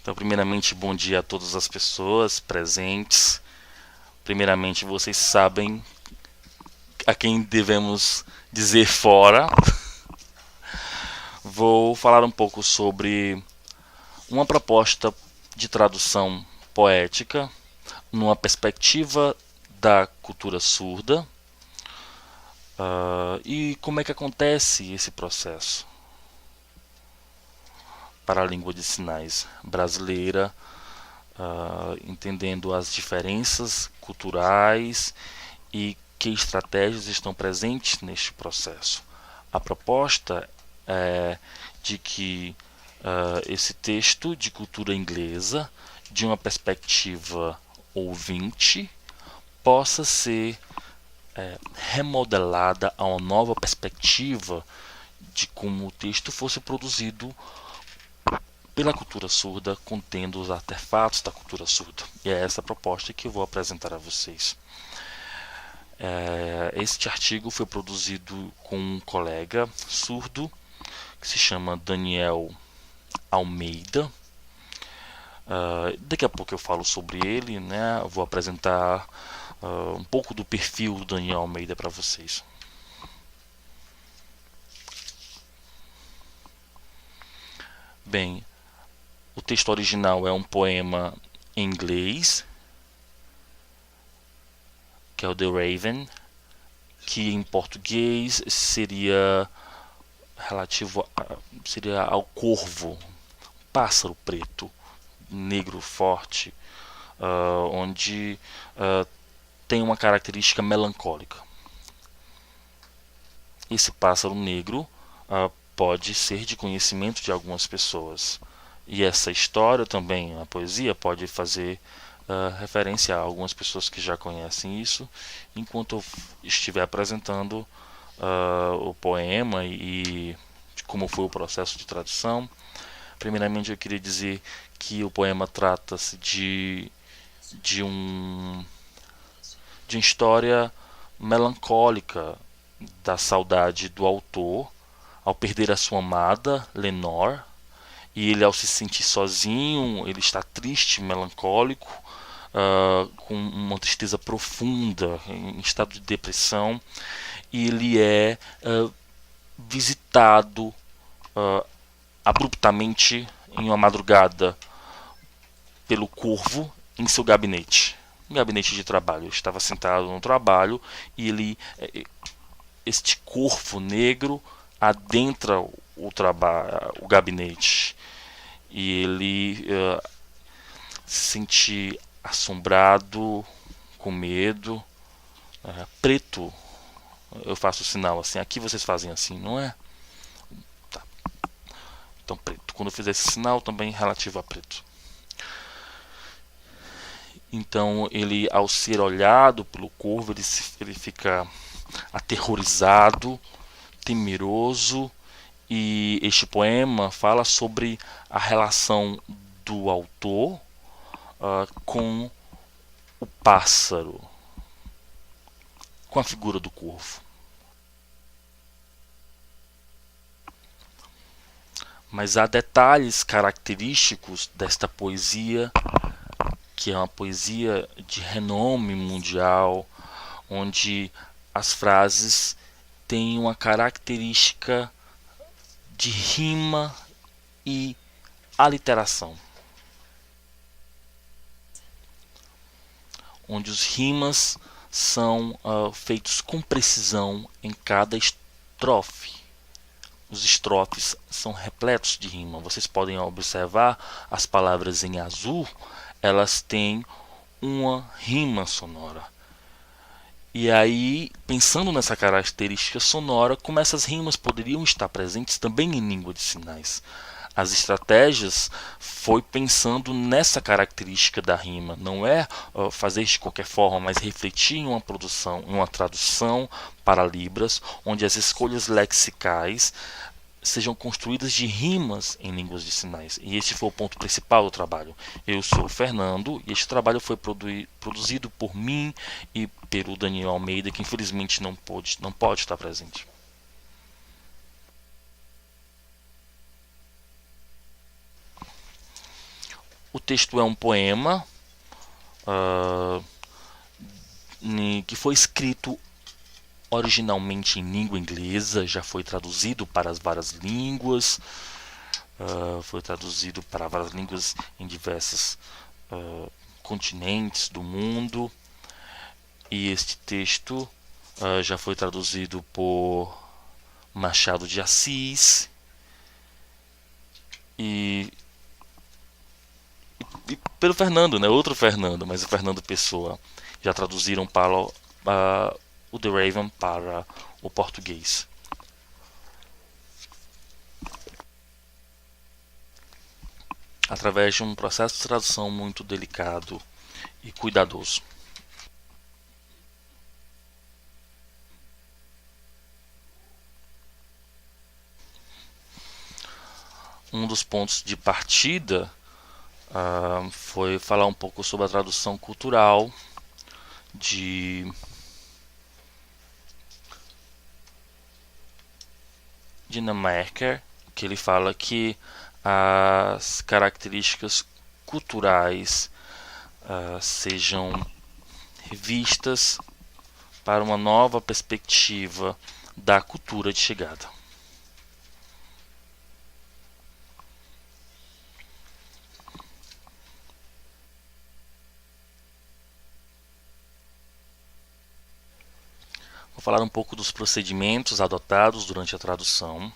Então, primeiramente, bom dia a todas as pessoas presentes. Primeiramente, vocês sabem a quem devemos dizer fora. Vou falar um pouco sobre uma proposta de tradução poética numa perspectiva da cultura surda. E como é que acontece esse processo para a língua de sinais brasileira, entendendo as diferenças culturais e que estratégias estão presentes neste processo. A proposta é de que esse texto de cultura inglesa, de uma perspectiva ouvinte, possa ser remodelada a uma nova perspectiva de como o texto fosse produzido pela cultura surda, contendo os artefatos da cultura surda. E é essa a proposta que eu vou apresentar a vocês. Este artigo foi produzido com um colega surdo que se chama Daniel Almeida. Daqui a pouco eu falo sobre ele, né? Eu vou apresentar um pouco do perfil do Daniel Almeida para vocês. Bem, o texto original é um poema em inglês, que é o The Raven, que em português seria relativo seria ao corvo, pássaro preto, negro forte, onde tem uma característica melancólica. Esse pássaro negro pode ser de conhecimento de algumas pessoas. E essa história também, a poesia, pode fazer referência a algumas pessoas que já conhecem isso, enquanto eu estiver apresentando o poema e como foi o processo de tradução. Primeiramente, eu queria dizer que o poema trata-se de uma história melancólica da saudade do autor ao perder a sua amada, Lenore, e ele, ao se sentir sozinho, ele está triste, melancólico, com uma tristeza profunda, em estado de depressão, e ele é visitado abruptamente em uma madrugada pelo corvo em seu gabinete, um gabinete de trabalho. Ele estava sentado no trabalho e este corvo negro adentra o gabinete e ele se sente assombrado, com medo, preto. Eu faço o sinal assim, aqui vocês fazem assim, não é? Tá. Então preto. Quando eu fizer esse sinal também relativo a preto. Então ele, ao ser olhado pelo corvo, ele fica aterrorizado, temeroso. E este poema fala sobre a relação do autor com o pássaro, com a figura do corvo. Mas há detalhes característicos desta poesia, que é uma poesia de renome mundial, onde as frases têm uma característica de rima e aliteração, onde os rimas são feitos com precisão em cada estrofe. Os estrofes são repletos de rima. Vocês podem observar as palavras em azul, elas têm uma rima sonora. E aí, pensando nessa característica sonora, como essas rimas poderiam estar presentes também em língua de sinais. As estratégias foi pensando nessa característica da rima, não é fazer de qualquer forma, mas refletir em uma produção, em uma tradução para Libras, onde as escolhas lexicais sejam construídas de rimas em línguas de sinais. E esse foi o ponto principal do trabalho. Eu sou o Fernando e este trabalho foi produzido por mim e pelo Daniel Almeida, que infelizmente não pode estar presente. O texto é um poema que foi escrito originalmente em língua inglesa, já foi traduzido para as várias línguas, foi traduzido para várias línguas em diversos continentes do mundo. E este texto já foi traduzido por Machado de Assis e pelo Fernando, né? Outro Fernando, mas o Fernando Pessoa. Já traduziram para o The Raven para o português. Através de um processo de tradução muito delicado e cuidadoso. Um dos pontos de partida foi falar um pouco sobre a tradução cultural de Dinamarca, que ele fala que as características culturais sejam revistas para uma nova perspectiva da cultura de chegada. Vou falar um pouco dos procedimentos adotados durante a tradução.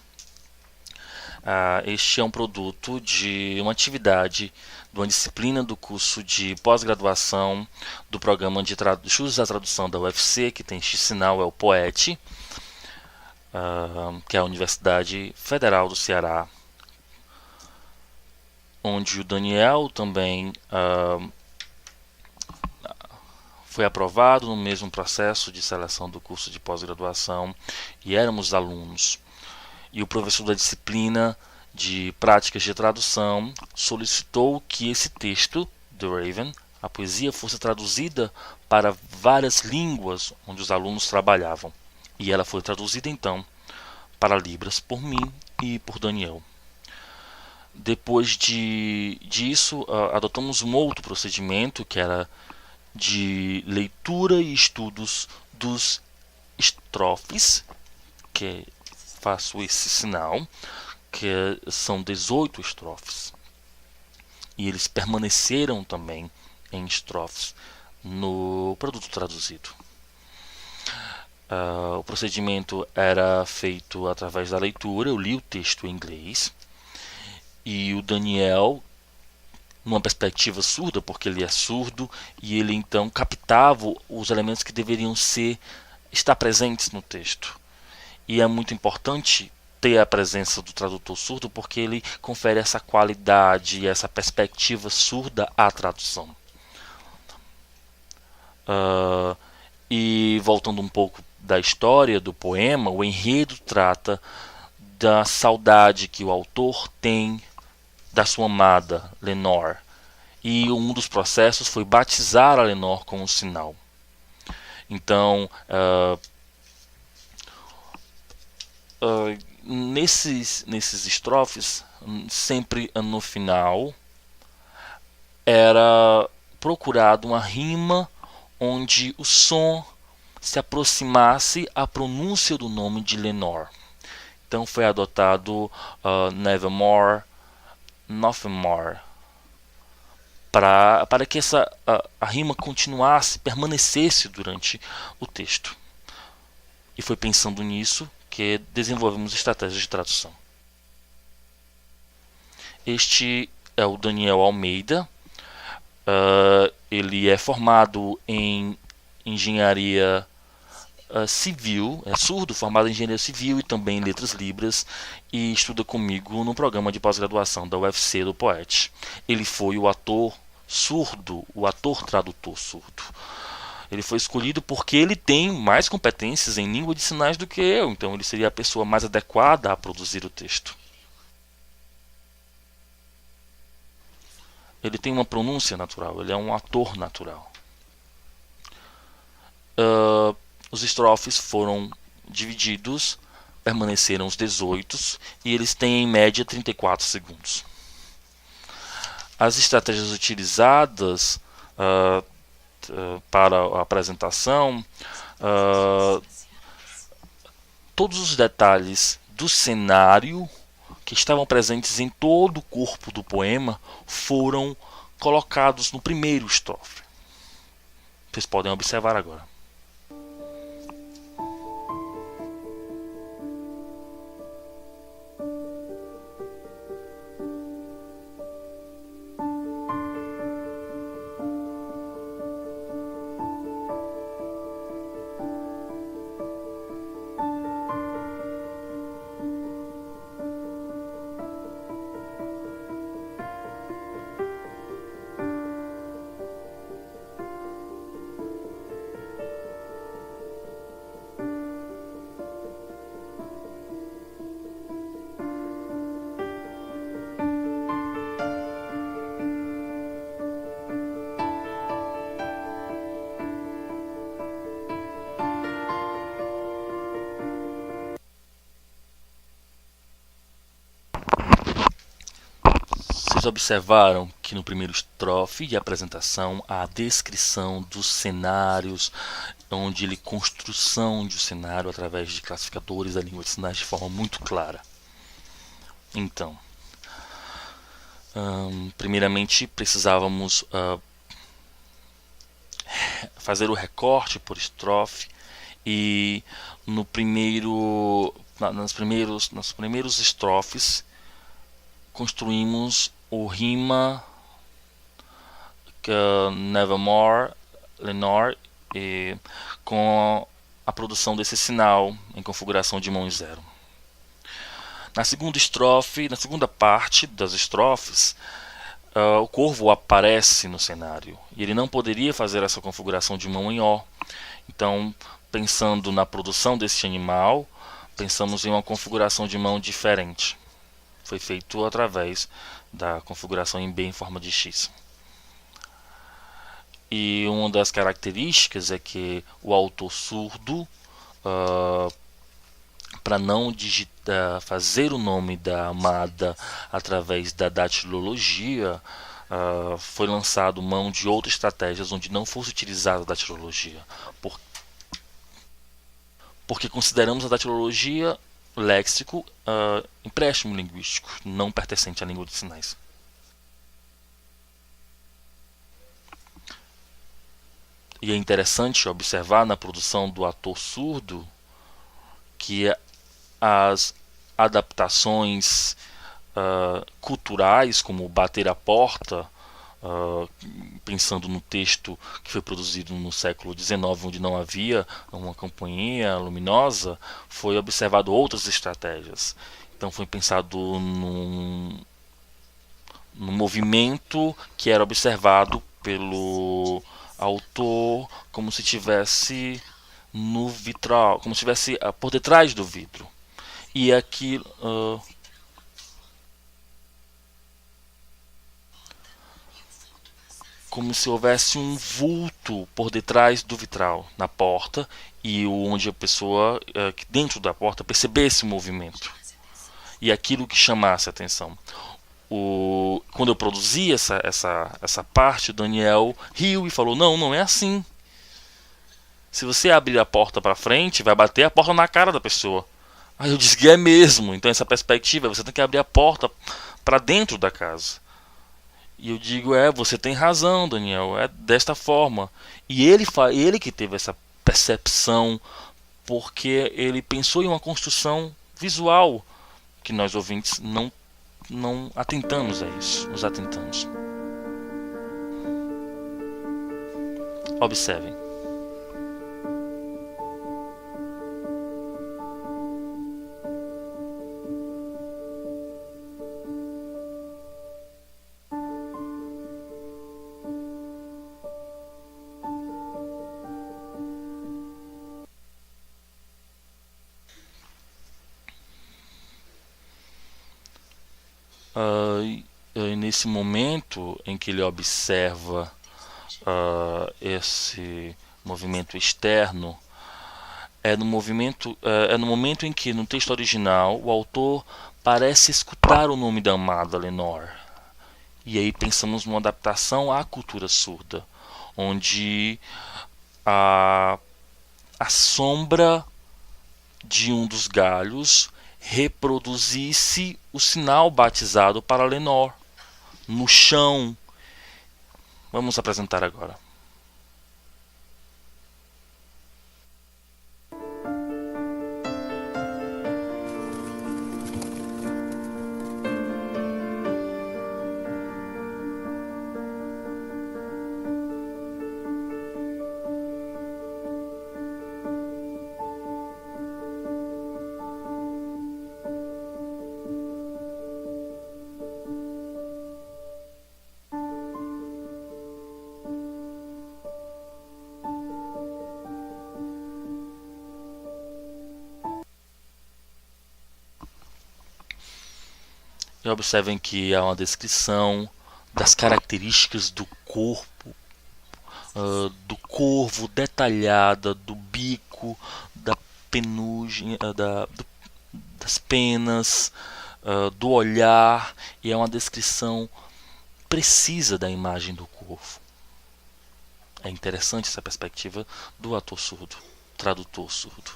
Este é um produto de uma atividade de uma disciplina do curso de pós-graduação do programa de estudos da tradução da UFC, que tem sinal é o POET, que é a Universidade Federal do Ceará, onde o Daniel também foi aprovado no mesmo processo de seleção do curso de pós-graduação e éramos alunos. E o professor da disciplina de práticas de tradução solicitou que esse texto, The Raven, a poesia, fosse traduzida para várias línguas onde os alunos trabalhavam. E ela foi traduzida então para Libras por mim e por Daniel. Depois disso, adotamos um outro procedimento que era de leitura e estudos dos estrofes, que faço esse sinal, que são 18 estrofes. E eles permaneceram também em estrofes no produto traduzido. O procedimento era feito através da leitura. Eu li o texto em inglês e o Daniel, numa perspectiva surda, porque ele é surdo, e ele então captava os elementos que deveriam estar presentes no texto. E é muito importante ter a presença do tradutor surdo, porque ele confere essa qualidade e essa perspectiva surda à tradução. E voltando um pouco da história do poema, o enredo trata da saudade que o autor tem da sua amada Lenore, e um dos processos foi batizar a Lenore com um sinal. Então, nesses estrofes, sempre no final, era procurado uma rima onde o som se aproximasse à pronúncia do nome de Lenore. Então foi adotado Nevermore, Nothing More, para que a rima continuasse, permanecesse durante o texto. E foi pensando nisso que desenvolvemos estratégias de tradução. Este é o Daniel Almeida. Ele é formado em engenharia civil, é surdo, formado em engenharia civil e também em letras libras, e estuda comigo no programa de pós-graduação da UFC do POET. Ele foi o ator surdo, o ator tradutor surdo. Ele foi escolhido porque ele tem mais competências em língua de sinais do que eu, então ele seria a pessoa mais adequada a produzir o texto. Ele tem uma pronúncia natural, ele é um ator natural. Os estrofes foram divididos, permaneceram os 18 e eles têm em média 34 segundos. As estratégias utilizadas para a apresentação, todos os detalhes do cenário que estavam presentes em todo o corpo do poema foram colocados no primeiro estrofe. Vocês podem observar agora. Vocês observaram que no primeiro estrofe de apresentação há a descrição dos cenários, onde ele construção de um cenário através de classificadores da língua de sinais de forma muito clara. Então, primeiramente precisávamos fazer o recorte por estrofe e nos primeiros estrofes construímos o rima Nevermore, Lenore, com a produção desse sinal em configuração de mão em zero. Na segunda estrofe, na segunda parte das estrofes, o corvo aparece no cenário e ele não poderia fazer essa configuração de mão em O. Então, pensando na produção desse animal, pensamos em uma configuração de mão diferente. Foi feito através da configuração em B em forma de X. E uma das características é que o autor surdo, para não fazer o nome da amada através da datilologia, foi lançado mão de outras estratégias onde não fosse utilizada a datilologia, porque consideramos a datilologia léxico, empréstimo linguístico, não pertencente à língua de sinais. E é interessante observar na produção do ator surdo que as adaptações culturais, como bater a porta, pensando no texto que foi produzido no século XIX, onde não havia uma campainha luminosa, foi observado outras estratégias. Então foi pensado num movimento que era observado pelo autor como se estivesse no vitral, como se estivesse por detrás do vidro. E aqui como se houvesse um vulto por detrás do vitral na porta, e onde a pessoa dentro da porta percebesse o movimento e aquilo que chamasse a atenção. Quando eu produzi essa parte, o Daniel riu e falou: não é assim. Se você abrir a porta para frente, vai bater a porta na cara da pessoa. Aí eu disse que é mesmo. Então essa perspectiva, você tem que abrir a porta para dentro da casa. E eu digo, você tem razão, Daniel, é desta forma. E ele que teve essa percepção, porque ele pensou em uma construção visual, que nós ouvintes não atentamos a isso, nos atentamos. Observem. Nesse momento em que ele observa esse movimento externo, é no momento em que no texto original o autor parece escutar o nome da amada Lenore, E aí pensamos numa adaptação à cultura surda, onde a, a sombra de um dos galhos reproduzisse o sinal batizado para Lenor no chão. Vamos apresentar agora. E observem que há uma descrição das características do corpo, do corvo detalhada, do bico, da penugem, das penas, do olhar, e é uma descrição precisa da imagem do corvo. É interessante essa perspectiva do ator surdo, tradutor surdo.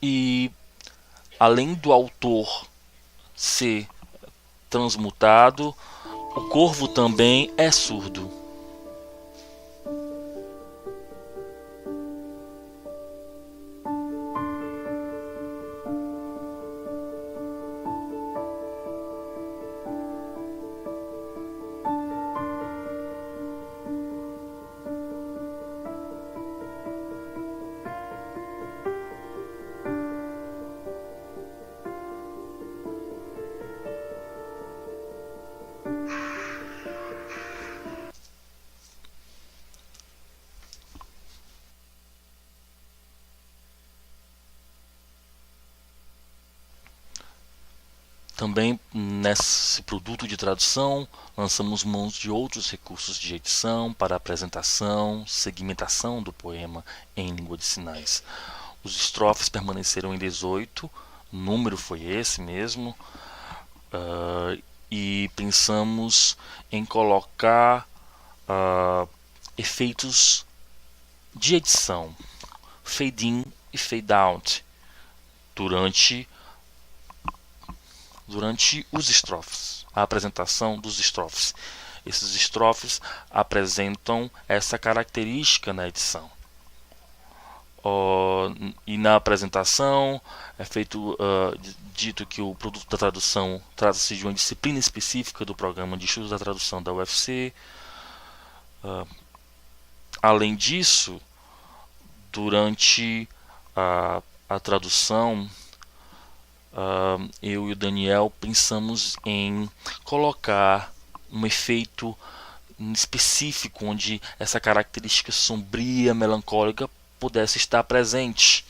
E além do autor ser transmutado, o corvo também é surdo. Também nesse produto de tradução lançamos mãos de outros recursos de edição para apresentação, segmentação do poema em língua de sinais. Os estrofes permaneceram em 18, o número foi esse mesmo, e pensamos em colocar efeitos de edição, fade in e fade out, durante os estrofes, a apresentação dos estrofes. Esses estrofes apresentam essa característica na edição. E na apresentação é dito que o produto da tradução trata-se de uma disciplina específica do programa de estudos da tradução da UFC. Além disso, durante a tradução, eu e o Daniel pensamos em colocar um efeito específico onde essa característica sombria, melancólica pudesse estar presente.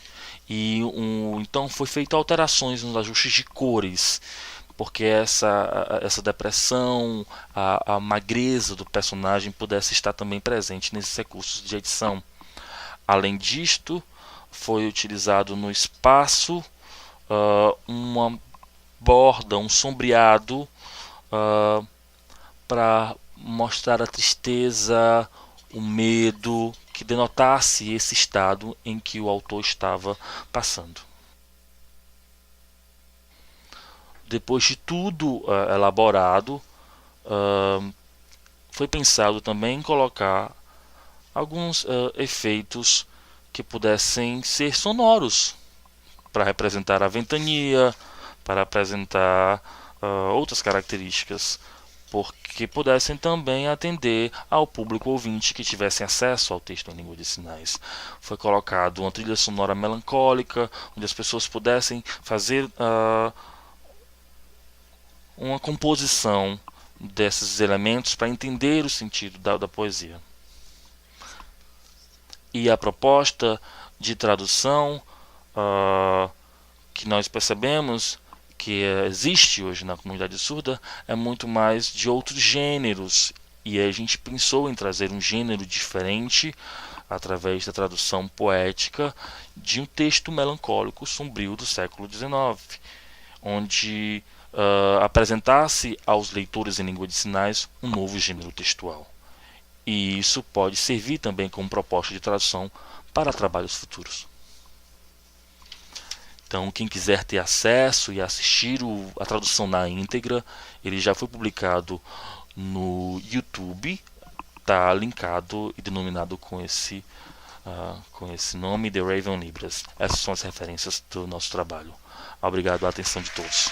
Então foi feito alterações nos ajustes de cores, porque essa depressão, a magreza do personagem pudesse estar também presente nesses recursos de edição. Além disto, foi utilizado no espaço uma borda, um sombreado para mostrar a tristeza, o medo, que denotasse esse estado em que o autor estava passando. Depois de tudo elaborado, foi pensado também em colocar alguns efeitos que pudessem ser sonoros, para representar a ventania, para apresentar outras características, porque pudessem também atender ao público ouvinte que tivesse acesso ao texto em língua de sinais. Foi colocado uma trilha sonora melancólica, onde as pessoas pudessem fazer uma composição desses elementos para entender o sentido da poesia. E a proposta de tradução que nós percebemos que existe hoje na comunidade surda é muito mais de outros gêneros, e a gente pensou em trazer um gênero diferente através da tradução poética de um texto melancólico sombrio do século XIX, onde apresentasse aos leitores em língua de sinais um novo gênero textual. E isso pode servir também como proposta de tradução para trabalhos futuros. Então, quem quiser ter acesso e assistir a tradução na íntegra, ele já foi publicado no YouTube, está linkado e denominado com esse nome, The Raven Libras. Essas são as referências do nosso trabalho. Obrigado pela atenção de todos.